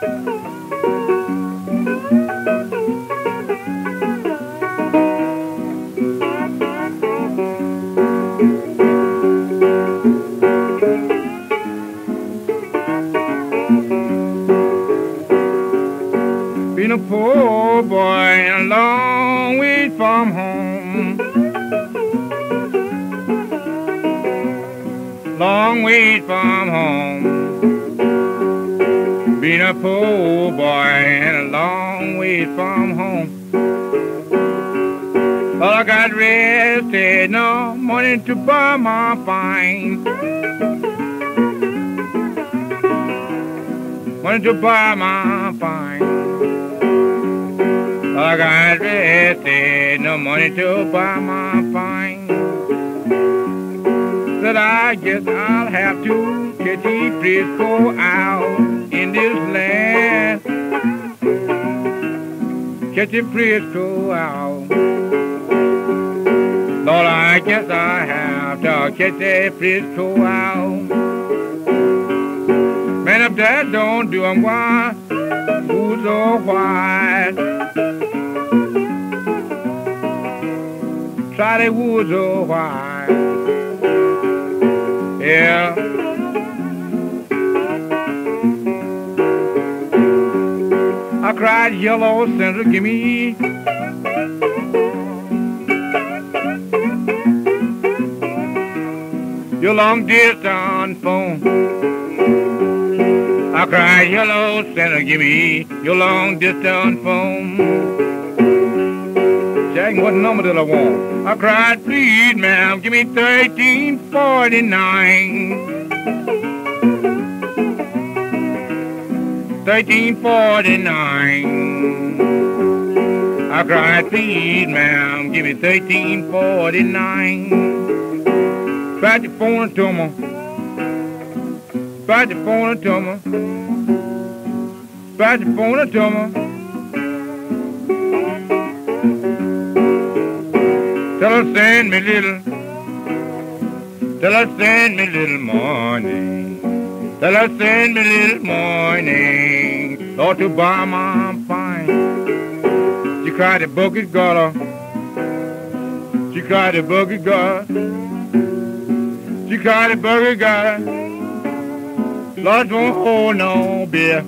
Been a poor boy a long way from home, long way from home. Been a poor boy and a long way from home. All I got rested, no money to buy my fine, money to buy my fine. All I got rested, no money to buy my fine. That I guess I'll have to catch a Frisco out in this land, catch a Frisco out. Lord, I guess I have to catch a Frisco out. Man, if that don't do 'em, why, who's so white? Try the woods so white. Yeah. I cried yellow center, give me your long distance phone. I cried yellow center, give me your long distance phone. Jack, what number did I want? I cried, please, ma'am, give me 1349. 1349. I cried, please, ma'am, give me 1349. Pat the phone to me. Pat the phone to me. Pat the phone to me. Tell her send me little. Tell her send me little morning. Tell her send me little morning. Lord, to buy my fine. She cried the bucket got her. She cried the bucket got her. She cried the bucket got her. Lord, won't hold no beer.